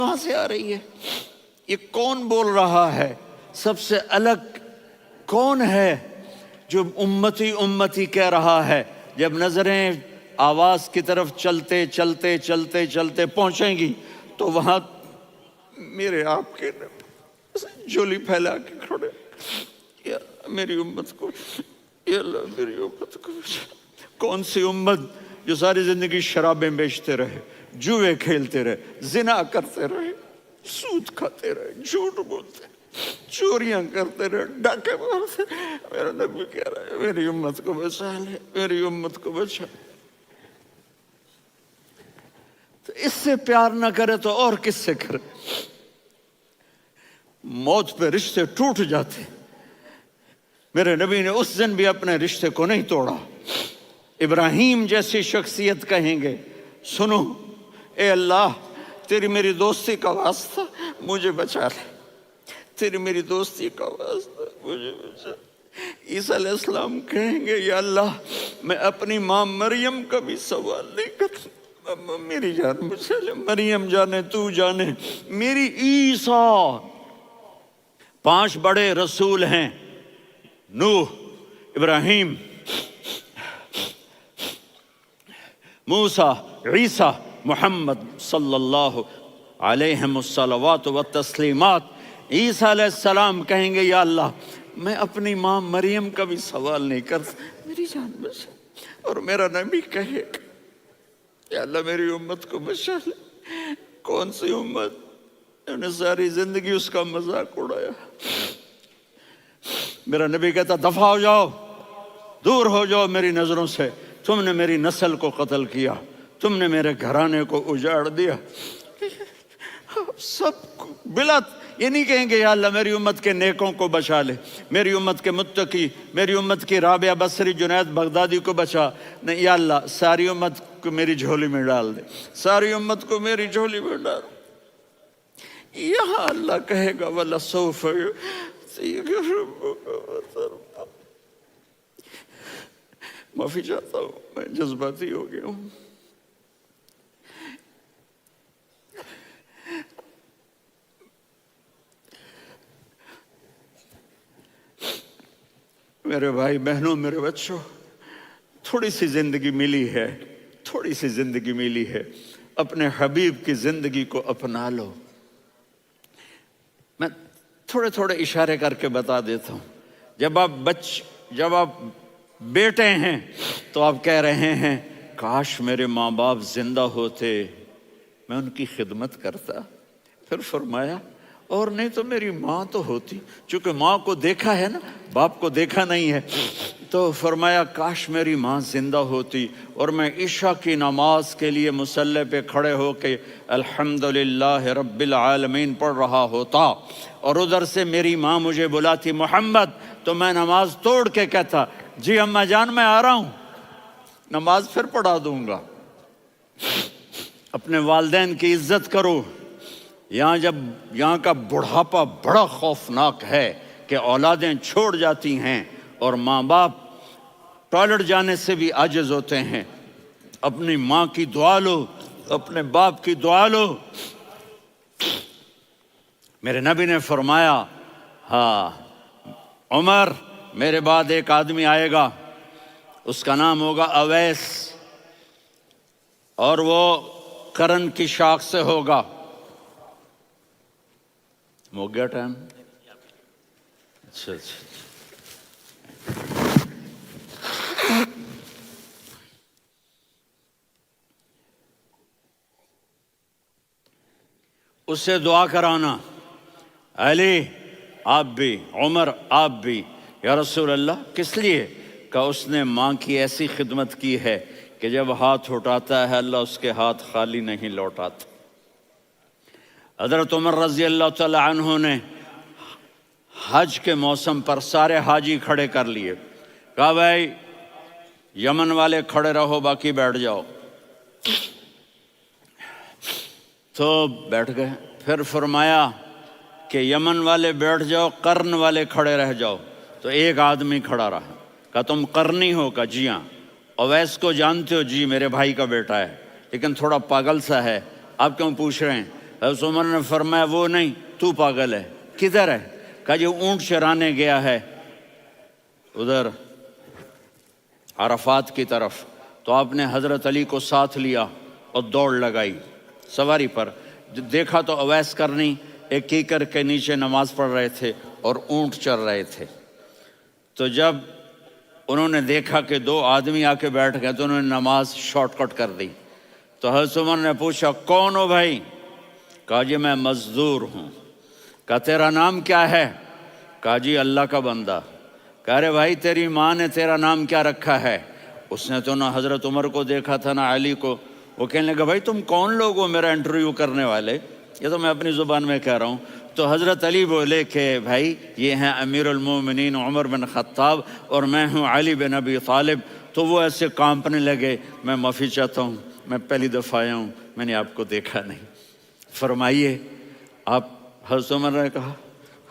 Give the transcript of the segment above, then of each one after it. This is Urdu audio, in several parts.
کہاں سے آ رہی ہے؟ یہ کون بول رہا ہے؟ سب سے الگ کون ہے جو امتی امتی کہہ رہا ہے؟ جب نظریں آواز کی طرف چلتے چلتے چلتے چلتے پہنچیں گی تو وہاں میرے آپ کے جھولی پھیلا کے کھڑے، یا میری امت کو، یا اللہ میری امت کو۔ کون سی امت جو ساری زندگی شرابیں بیچتے رہے، جوئے کھیلتے رہے، زنا کرتے رہے، سود کھاتے رہے، جھوٹ بولتے رہے، چوریاں کرتے رہے، ڈاکے مارتے رہے۔ میرا نبی کہہ رہا ہے میری امت کو بچا لے، میری امت کو بچا لے۔ تو اس سے پیار نہ کرے تو اور کس سے کرے؟ موت پہ رشتے ٹوٹ جاتے، میرے نبی نے اس دن بھی اپنے رشتے کو نہیں توڑا۔ ابراہیم جیسی شخصیت کہیں گے سنو اے اللہ تیری میری دوستی کا واسطہ مجھے بچا لے، تیری میری دوستی کا واسطہ مجھے بچا لے۔ عیسیٰ علیہ السلام کہیں گے یا اللہ میں اپنی ماں مریم کا بھی سوال نہیں کرتا، میری جان بچا لے، مریم جانے تو جانے میری عیسیٰ۔ 5 بڑے رسول ہیں، نوح، ابراہیم، موسیٰ، عیسیٰ، محمد صلی اللہ علیہ الصلوات والتسلیمات۔ عیسیٰ علیہ السلام کہیں گے یا اللہ میں اپنی ماں مریم کا بھی سوال نہیں کرتا، میری جان بچا۔ اور میرا نبی کہے یا اللہ میری امت کو بچا لے۔ کون سی امت؟ انہوں نے ساری زندگی اس کا مذاق اڑایا۔ میرا نبی کہتا دفع ہو جاؤ، دور ہو جاؤ میری نظروں سے، تم نے میری نسل کو قتل کیا، تم نے میرے گھرانے کو اجاڑ دیا۔ سب بلا یہ نہیں کہیں گے یا اللہ میری امت کے نیکوں کو بچا لے، میری امت کے متقی، میری امت کی رابعہ بصری، جنید بغدادی کو بچا، نہیں یا اللہ ساری امت کو میری جھولی میں ڈال دے، ساری امت کو میری جھولی میں ڈال۔ یہاں اللہ کہے گا وَلَسَوْفَ يُعْطِيكَ رَبُّكَ فَتَرْضَىٰ۔ معافی چاہتا ہوں میں جذباتی ہو گیا ہوں۔ میرے بھائی بہنوں، میرے بچوں، تھوڑی سی زندگی ملی ہے، تھوڑی سی زندگی ملی ہے، اپنے حبیب کی زندگی کو اپنا لو۔ میں تھوڑے تھوڑے اشارے کر کے بتا دیتا ہوں۔ جب آپ بیٹے ہیں تو آپ کہہ رہے ہیں کاش میرے ماں باپ زندہ ہوتے، میں ان کی خدمت کرتا۔ پھر فرمایا اور نہیں تو میری ماں تو ہوتی، چونکہ ماں کو دیکھا ہے نا، باپ کو دیکھا نہیں ہے، تو فرمایا کاش میری ماں زندہ ہوتی اور میں عشاء کی نماز کے لیے مصلی پہ کھڑے ہو کے الحمدللہ رب العالمین پڑھ رہا ہوتا، اور ادھر سے میری ماں مجھے بلاتی محمد، تو میں نماز توڑ کے کہتا جی اماں جان میں آ رہا ہوں، نماز پھر پڑھا دوں گا۔ اپنے والدین کی عزت کرو۔ یہاں کا بڑھاپا بڑا خوفناک ہے کہ اولادیں چھوڑ جاتی ہیں اور ماں باپ ٹوائلٹ جانے سے بھی عاجز ہوتے ہیں۔ اپنی ماں کی دعا لو، اپنے باپ کی دعا لو۔ میرے نبی نے فرمایا ہاں عمر میرے بعد ایک آدمی آئے گا، اس کا نام ہوگا اویس، اور وہ کرن کی شاخ سے ہوگا۔ ہو گیا ٹائم؟ اچھا اس سے دعا کرانا، علی آپ بھی، عمر آپ بھی، یا رسول اللہ کس لیے؟ کہ اس نے ماں کی ایسی خدمت کی ہے کہ جب ہاتھ اٹھاتا ہے اللہ اس کے ہاتھ خالی نہیں لوٹاتا۔ حضرت عمر رضی اللہ تعالی عنہ نے حج کے موسم پر سارے حاجی کھڑے کر لیے، کہا بھائی یمن والے کھڑے رہو باقی بیٹھ جاؤ، تو بیٹھ گئے۔ پھر فرمایا کہ یمن والے بیٹھ جاؤ، قرن والے کھڑے رہ جاؤ، تو ایک آدمی کھڑا رہا، کہا تم قرنی ہو؟ کہا جی ہاں۔ اویس کو جانتے ہو؟ جی میرے بھائی کا بیٹا ہے، لیکن تھوڑا پاگل سا ہے، آپ کیوں پوچھ رہے ہیں؟ حضرت عمر نے فرمایا وہ نہیں، تو پاگل ہے، کدھر ہے؟ کہا جی اونٹ چرانے گیا ہے ادھر عرفات کی طرف، تو آپ نے حضرت علی کو ساتھ لیا اور دوڑ لگائی سواری پر، دیکھا تو اویس کرنی ایک کیکر کے نیچے نماز پڑھ رہے تھے اور اونٹ چر رہے تھے۔ تو جب انہوں نے دیکھا کہ دو آدمی آ کے بیٹھ گئے تو انہوں نے نماز شارٹ کٹ کر دی۔ تو حضرت عمر نے پوچھا کون ہو بھائی؟ کہا جی میں مزدور ہوں۔ کہا تیرا نام کیا ہے؟ کہا جی اللہ کا بندہ۔ کہہ رہے بھائی تیری ماں نے تیرا نام کیا رکھا ہے؟ اس نے تو نہ حضرت عمر کو دیکھا تھا نہ علی کو۔ وہ کہنے لگا بھائی تم کون لوگ ہو میرا انٹرویو کرنے والے؟ یہ تو میں اپنی زبان میں کہہ رہا ہوں۔ تو حضرت علی بولے کہ بھائی یہ ہیں امیر المومنین عمر بن خطاب اور میں ہوں علی بن ابی طالب۔ تو وہ ایسے کانپنے لگے، میں معافی چاہتا ہوں، میں پہلی دفعہ آیا ہوں، میں نے آپ کو دیکھا نہیں، فرمائیے آپ۔ حضرت عمر نے کہا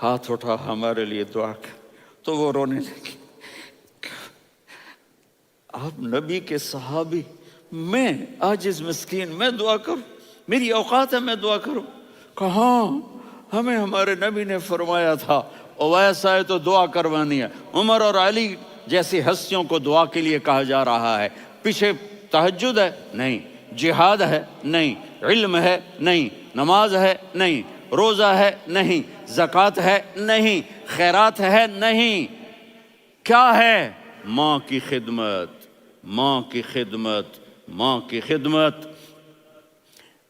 ہاتھ اٹھا ہمارے لیے دعا کر، تو وہ رونے لگی۔ آپ نبی کے صحابی، میں عاجز مسکین میں دعا کروں؟ میری اوقات ہے میں دعا کروں؟ کہاں، ہمیں ہمارے نبی نے فرمایا تھا اویس آئے تو دعا کروانی ہے۔ عمر اور علی جیسی ہستیوں کو دعا کے لیے کہا جا رہا ہے۔ پیچھے تہجد ہے؟ نہیں۔ جہاد ہے؟ نہیں۔ علم ہے؟ نہیں۔ نماز ہے؟ نہیں۔ روزہ ہے؟ نہیں۔ زکوٰۃ ہے؟ نہیں۔ خیرات ہے؟ نہیں۔ کیا ہے؟ ماں کی خدمت، ماں کی خدمت، ماں کی خدمت۔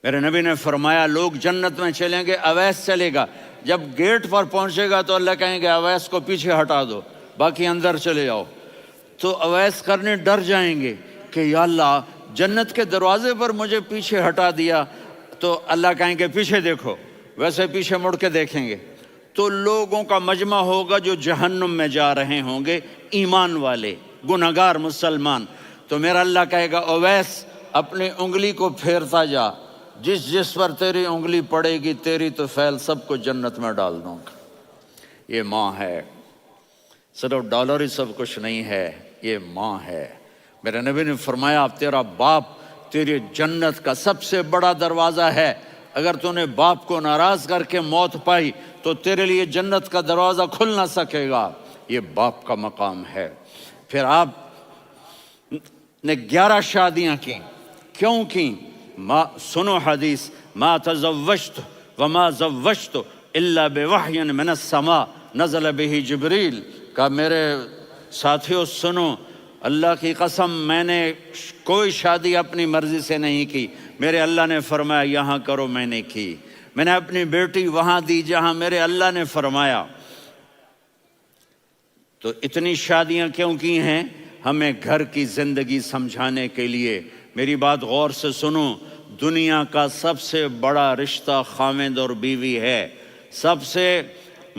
میرے نبی نے فرمایا لوگ جنت میں چلیں گے، اویس چلے گا، جب گیٹ پر پہنچے گا تو اللہ کہیں گے اویس کو پیچھے ہٹا دو، باقی اندر چلے جاؤ۔ تو اویس کرنے ڈر جائیں گے کہ یا اللہ جنت کے دروازے پر مجھے پیچھے ہٹا دیا، تو اللہ کہیں گے پیچھے دیکھو، ویسے پیچھے مڑ کے دیکھیں گے تو لوگوں کا مجمع ہوگا جو جہنم میں جا رہے ہوں گے، ایمان والے، گنہگار مسلمان۔ تو میرا اللہ کہے گا اویس اپنی انگلی کو پھیرتا جا، جس جس پر تیری انگلی پڑے گی تیری تو فیل سب کو جنت میں ڈال دوں گا۔ یہ ماں ہے، صرف ڈالر ہی سب کچھ نہیں ہے، یہ ماں ہے۔ میرے نبی نے فرمایا تیرا باپ تیری جنت کا سب سے بڑا دروازہ ہے، اگر تو نے باپ کو ناراض کر کے موت پائی تو تیرے لیے جنت کا دروازہ کھل نہ سکے گا۔ یہ باپ کا مقام ہے۔ پھر آپ نے 11 شادیاں کی، کیوں کی؟ سنو حدیث، ما تزوجت وما زوجت الا بوحی من السماء نزل به جبریل۔ کہا میرے ساتھیوں سنو، اللہ کی قسم میں نے کوئی شادی اپنی مرضی سے نہیں کی، میرے اللہ نے فرمایا یہاں کرو، میں نے کی۔ میں نے اپنی بیٹی وہاں دی جہاں میرے اللہ نے فرمایا۔ تو اتنی شادیاں کیوں کی ہیں؟ ہمیں گھر کی زندگی سمجھانے کے لیے۔ میری بات غور سے سنو، دنیا کا سب سے بڑا رشتہ خاوند اور بیوی ہے، سب سے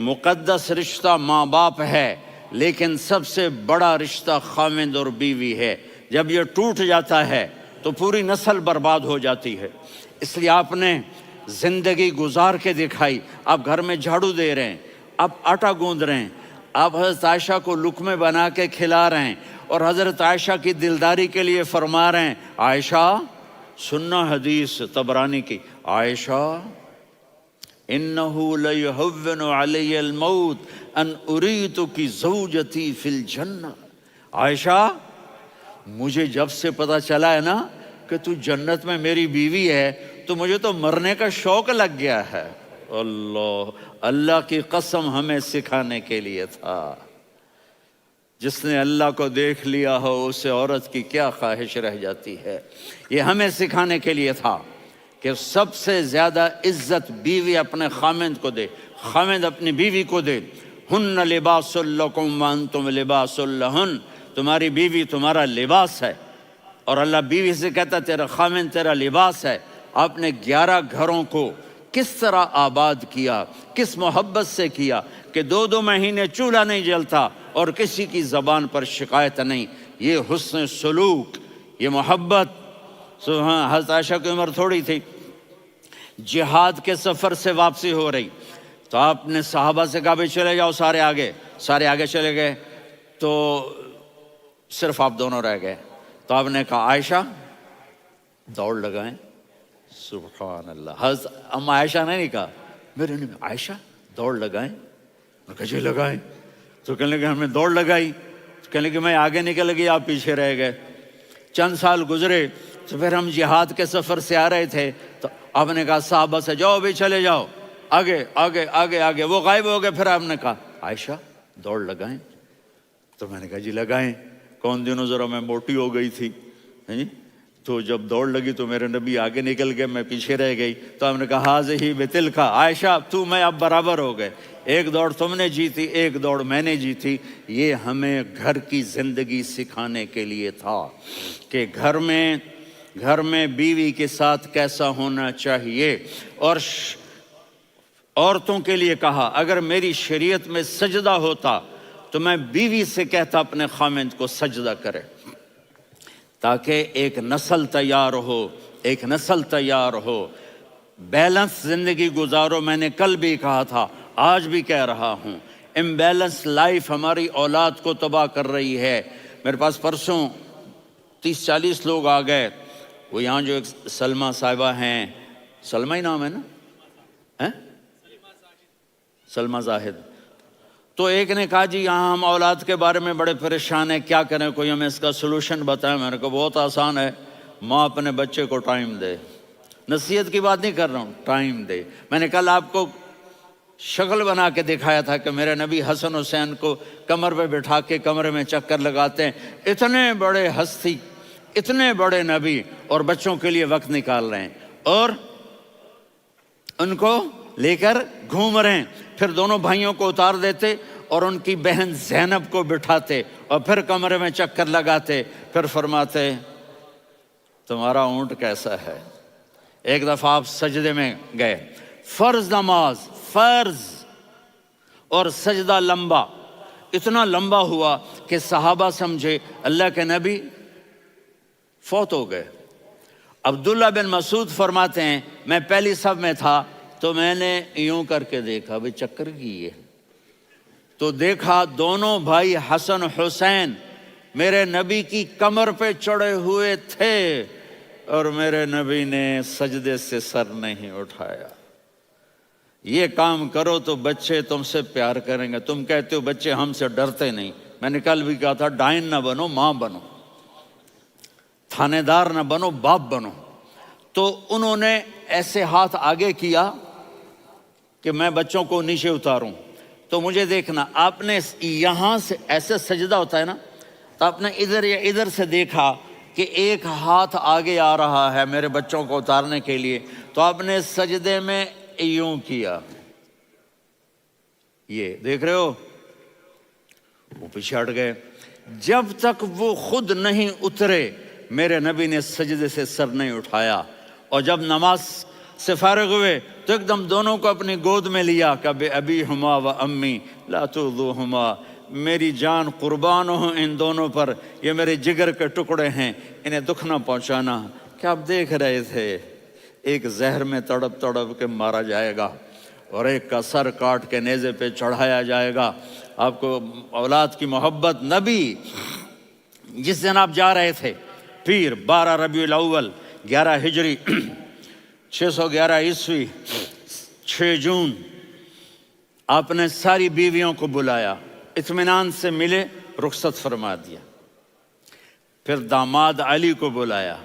مقدس رشتہ ماں باپ ہے، لیکن سب سے بڑا رشتہ خاوند اور بیوی ہے۔ جب یہ ٹوٹ جاتا ہے تو پوری نسل برباد ہو جاتی ہے۔ اس لیے آپ نے زندگی گزار کے دکھائی۔ آپ گھر میں جھاڑو دے رہے ہیں، آپ آٹا گوندھ رہے ہیں، آپ حضرت عائشہ کو لقمے بنا کے کھلا رہے ہیں، اور حضرت عائشہ کی دلداری کے لیے فرما رہے ہیں عائشہ، سننا حدیث طبرانی کی، عائشہ انہو لیہون علی الموت ان اریتک زوجتی فی الجنہ۔ عائشہ مجھے جب سے پتا چلا ہے نا کہ تو جنت میں میری بیوی ہے تو مجھے تو مرنے کا شوق لگ گیا ہے۔ اللہ کی قسم ہمیں سکھانے کے لیے تھا۔ جس نے اللہ کو دیکھ لیا ہو اسے عورت کی کیا خواہش رہ جاتی ہے۔ یہ ہمیں سکھانے کے لیے تھا کہ سب سے زیادہ عزت بیوی اپنے خاوند کو دے، خاوند اپنی بیوی کو دے۔ ہن لباس لکم وانتم لباس لہن، تمہاری بیوی تمہارا لباس ہے، اور اللہ بیوی سے کہتا تیرا خاوند تیرا لباس ہے۔ آپ نے 11 گھروں کو کس طرح آباد کیا، کس محبت سے کیا کہ 2 مہینے چولہا نہیں جلتا اور کسی کی زبان پر شکایت نہیں۔ یہ حسن سلوک، یہ محبت۔ حضرت عائشہ کی عمر تھوڑی تھی، جہاد کے سفر سے واپسی ہو رہی، تو آپ نے صحابہ سے کہا بھی چلے جاؤ سارے آگے چلے گئے، تو صرف آپ دونوں رہ گئے۔ تو آپ نے کہا عائشہ دوڑ لگائیں، سبحان اللہ. حضرت اما عائشہ نے نہیں کہا میرے نے عائشہ دوڑ لگائیں؟ میں کہا جی لگائیں. تو کہنے لگے ہم نے دوڑ لگائی. تو کہنے لگے میں آگے نکل گئی آپ پیچھے رہ گئے. چند سال گزرے تو پھر ہم جہاد کے سفر سے آ رہے تھے تو آپ نے کہا صحابہ سے جاؤ بھی چلے جاؤ آگے آگے آگے آگے. وہ غائب ہو گئے. پھر آپ نے کہا عائشہ دوڑ لگائیں؟ تو میں نے کہا جی لگائیں. کون دنوں ذرا میں موٹی ہو گئی تھی تو جب دوڑ لگی تو میرے نبی آگے نکل گئے میں پیچھے رہ گئی. تو ہم نے کہا ہاذہ بتلک عائشہ تو میں اب برابر ہو گئے. ایک دوڑ تم نے جیتی ایک دوڑ میں نے جیتی. یہ ہمیں گھر کی زندگی سکھانے کے لیے تھا کہ گھر میں بیوی کے ساتھ کیسا ہونا چاہیے. اور عورتوں کے لیے کہا اگر میری شریعت میں سجدہ ہوتا تو میں بیوی سے کہتا اپنے خامند کو سجدہ کرے تاکہ ایک نسل تیار ہو. بیلنس زندگی گزارو. میں نے کل بھی کہا تھا آج بھی کہہ رہا ہوں امبیلنس لائف ہماری اولاد کو تباہ کر رہی ہے. میرے پاس پرسوں 30-40 لوگ آ گئے. وہ یہاں جو ایک سلمہ صاحبہ ہیں, سلمہ ہی نام ہے نا, سلمہ زاہد. تو ایک نے کہا جی یہاں ہم اولاد کے بارے میں بڑے پریشان ہیں کیا کریں کوئی ہمیں اس کا سلوشن بتائیں. میں نے کہا بہت آسان ہے ماں اپنے بچے کو ٹائم دے. نصیحت کی بات نہیں کر رہا ہوں, ٹائم دے. میں نے کل آپ کو شکل بنا کے دکھایا تھا کہ میرے نبی حسن حسین کو کمر پہ بٹھا کے کمرے میں چکر لگاتے ہیں. اتنے بڑے ہستی اتنے بڑے نبی اور بچوں کے لیے وقت نکال رہے ہیں اور ان کو لے کر گھوم رہے ہیں. پھر دونوں بھائیوں کو اتار دیتے اور ان کی بہن زینب کو بٹھاتے اور پھر کمرے میں چکر لگاتے. پھر فرماتے تمہارا اونٹ کیسا ہے. ایک دفعہ آپ سجدے میں گئے, فرض نماز فرض اور سجدہ لمبا, اتنا لمبا ہوا کہ صحابہ سمجھے اللہ کے نبی فوت ہو گئے. عبداللہ بن مسعود فرماتے ہیں میں پہلی صف میں تھا تو میں نے یوں کر کے دیکھا بھئی چکر کی ہے تو دیکھا دونوں بھائی حسن حسین میرے نبی کی کمر پہ چڑھے ہوئے تھے اور میرے نبی نے سجدے سے سر نہیں اٹھایا. یہ کام کرو تو بچے تم سے پیار کریں گے. تم کہتے ہو بچے ہم سے ڈرتے نہیں. میں نے کل بھی کہا تھا ڈائن نہ بنو ماں بنو, تھانے دار نہ بنو باپ بنو. تو انہوں نے ایسے ہاتھ آگے کیا کہ میں بچوں کو نیچے اتاروں. تو مجھے دیکھنا آپ نے یہاں سے ایسے سجدہ ہوتا ہے نا تو آپ نے ادھر یا ادھر سے دیکھا کہ ایک ہاتھ آگے آ رہا ہے میرے بچوں کو اتارنے کے لیے تو آپ نے سجدے میں یوں کیا. یہ دیکھ رہے ہو وہ پیچھے ہٹ گئے. جب تک وہ خود نہیں اترے میرے نبی نے سجدے سے سر نہیں اٹھایا. اور جب نماز سے فارغ ہوئے تو ایک دم دونوں کو اپنی گود میں لیا کہ بے ابی ہما و امی لا تؤذوہما, میری جان قربان ہو ان دونوں پر, یہ میرے جگر کے ٹکڑے ہیں انہیں دکھ نہ پہنچانا. کیا آپ دیکھ رہے تھے ایک زہر میں تڑپ تڑپ کے مارا جائے گا اور ایک کا سر کاٹ کے نیزے پہ چڑھایا جائے گا. آپ کو اولاد کی محبت. نبی جس دن آپ جا رہے تھے پیر 12 ربیع الاول 11 ہجری 611 عیسوی 6 جون آپ نے ساری بیویوں کو بلایا, اطمینان سے ملے, رخصت فرما دیا. پھر داماد علی کو بلایا,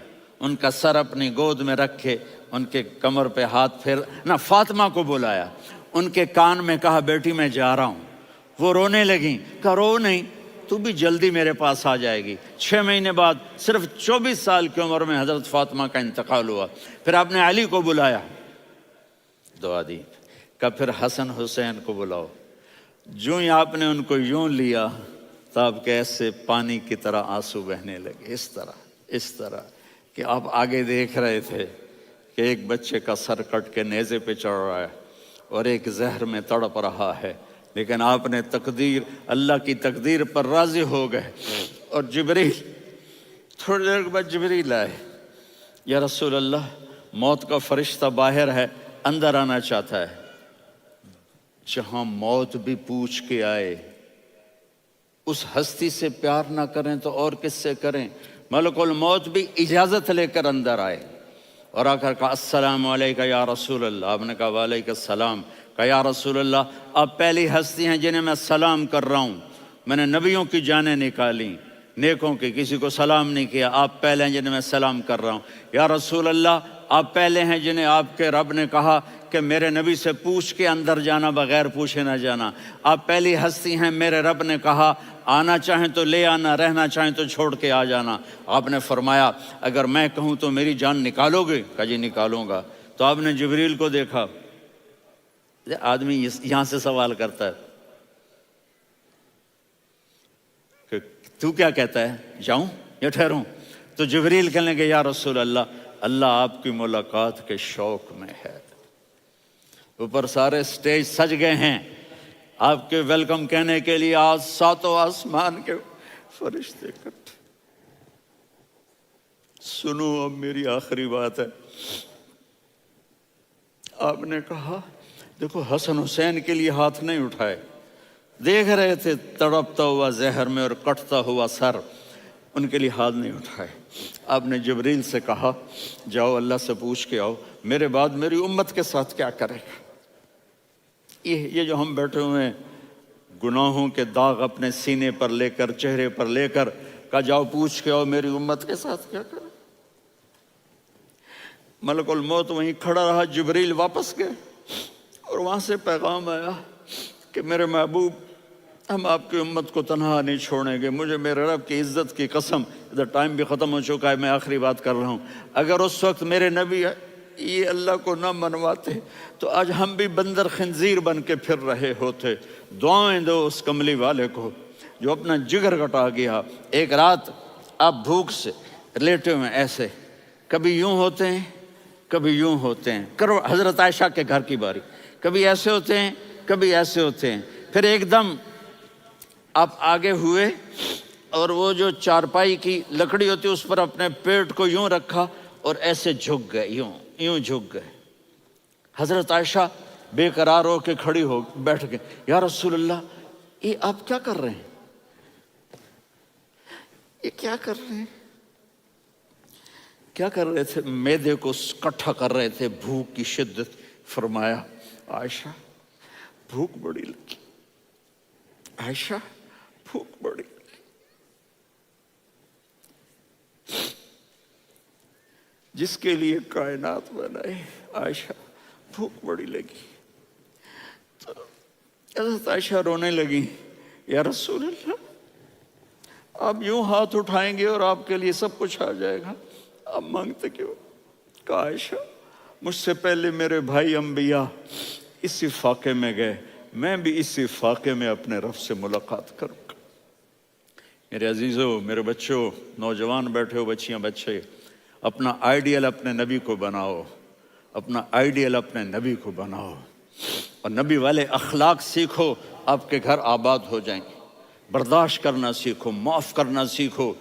ان کا سر اپنی گود میں رکھے ان کے کمر پہ ہاتھ پھیر نہ. فاطمہ کو بلایا, ان کے کان میں کہا بیٹی میں جا رہا ہوں. وہ رونے لگیں, کہا رو نہیں تو بھی جلدی میرے پاس آ جائے گی. 6 مہینے بعد صرف 24 سال کی عمر میں حضرت فاطمہ کا انتقال ہوا. پھر آپ نے علی کو بلایا, دعا دی, کہ پھر حسن حسین کو بلاؤ. جو ہی آپ نے ان کو یوں لیا تو آپ کے ایسے پانی کی طرح آنسو بہنے لگے. اس طرح کہ آپ آگے دیکھ رہے تھے کہ ایک بچے کا سر کٹ کے نیزے پہ چڑھ رہا ہے اور ایک زہر میں تڑپ رہا ہے, لیکن آپ نے تقدیر اللہ کی تقدیر پر راضی ہو گئے. اور جبریل تھوڑی دیر کے بعد جبریل آئے, یا رسول اللہ موت کا فرشتہ باہر ہے اندر آنا چاہتا ہے. جہاں موت بھی پوچھ کے آئے, اس ہستی سے پیار نہ کریں تو اور کس سے کریں. ملک الموت بھی اجازت لے کر اندر آئے اور آ کر کہا السلام علیکم یا رسول اللہ. آپ نے کہا وعلیکم السلام. کہا یا رسول اللہ آپ پہلی ہستی ہیں جنہیں میں سلام کر رہا ہوں. میں نے نبیوں کی جانیں نکالی، نیکوں کی، کسی کو سلام نہیں کیا. آپ پہلے ہیں جنہیں میں سلام کر رہا ہوں. یا رسول اللہ آپ پہلے ہیں جنہیں آپ کے رب نے کہا کہ میرے نبی سے پوچھ کے اندر جانا، بغیر پوچھے نہ جانا. آپ پہلی ہستی ہیں، میرے رب نے کہا آنا چاہیں تو لے آنا، رہنا چاہیں تو چھوڑ کے آ جانا. آپ نے فرمایا اگر میں کہوں تو میری جان نکالو گے؟ کہا جی نکالوں گا. تو آپ نے جبریل کو دیکھا. آدمی یہاں سے سوال کرتا ہے کہ تو کیا کہتا ہے، جاؤں یا ٹھہروں؟ تو جبریل کہنے لگے یا رسول اللہ اللہ آپ کی ملاقات کے شوق میں ہے. اوپر سارے سٹیج سج گئے ہیں آپ کے ویلکم کہنے کے لیے. آج ساتوں آسمان کے فرشتے اکٹھے. سنو اب میری آخری بات ہے. آپ نے کہا دیکھو حسن حسین کے لیے ہاتھ نہیں اٹھائے، دیکھ رہے تھے تڑپتا ہوا زہر میں اور کٹتا ہوا سر، ان کے لیے ہاتھ نہیں اٹھائے. آپ نے جبریل سے کہا جاؤ اللہ سے پوچھ کے آؤ میرے بعد میری امت کے ساتھ کیا کرے گا. یہ جو ہم بیٹھے ہوئے ہیں گناہوں کے داغ اپنے سینے پر لے کر، چہرے پر لے کر، کہا جاؤ پوچھ کے آؤ میری امت کے ساتھ کیا کرے. ملک الموت وہیں کھڑا رہا. جبریل واپس گئے اور وہاں سے پیغام آیا کہ میرے محبوب ہم آپ کی امت کو تنہا نہیں چھوڑیں گے. مجھے میرے رب کی عزت کی قسم، ادھر ٹائم بھی ختم ہو چکا ہے، میں آخری بات کر رہا ہوں. اگر اس وقت میرے نبی یہ اللہ کو نہ منواتے تو آج ہم بھی بندر خنزیر بن کے پھر رہے ہوتے. دعائیں دو اس کملی والے کو جو اپنا جگر کٹا گیا. ایک رات آپ بھوک سے لیٹے ہوئے ایسے، کبھی یوں ہوتے ہیں کبھی یوں ہوتے ہیں. کرو حضرت عائشہ کے گھر کی باری، کبھی ایسے ہوتے ہیں کبھی ایسے ہوتے ہیں. پھر ایک دم آپ آگے ہوئے اور وہ جو چارپائی کی لکڑی ہوتی اس پر اپنے پیٹ کو یوں رکھا اور ایسے جھک گئے، یوں جھک گئے. حضرت عائشہ بے قرار ہو کے کھڑی ہو بیٹھ گئے. یا رسول اللہ یہ آپ کیا کر رہے ہیں، یہ کیا کر رہے ہیں؟ کیا کر رہے تھے؟ معدے کو کٹھا کر رہے تھے، بھوک کی شدت. فرمایا عائشہ بھوک بڑی لگی، عائشہ بھوک بڑی لگی. جس کے لیے کائنات بنائے عائشہ بھوک بڑی لگی. تو حضرت عائشہ رونے لگی. یا رسول اللہ آپ یوں ہاتھ اٹھائیں گے اور آپ کے لیے سب کچھ آ جائے گا، آپ مانگتے کیوں؟ کہا عائشہ مجھ سے پہلے میرے بھائی انبیاء اسی فاقے میں گئے، میں بھی اسی فاقے میں اپنے رب سے ملاقات کروں گا. میرے عزیزوں، میرے بچوں، نوجوان بیٹھے ہو، بچیاں بچے، اپنا آئیڈیل اپنے نبی کو بناؤ، اپنا آئیڈیل اپنے نبی کو بناؤ اور نبی والے اخلاق سیکھو. آپ کے گھر آباد ہو جائیں گے. برداشت کرنا سیکھو، معاف کرنا سیکھو.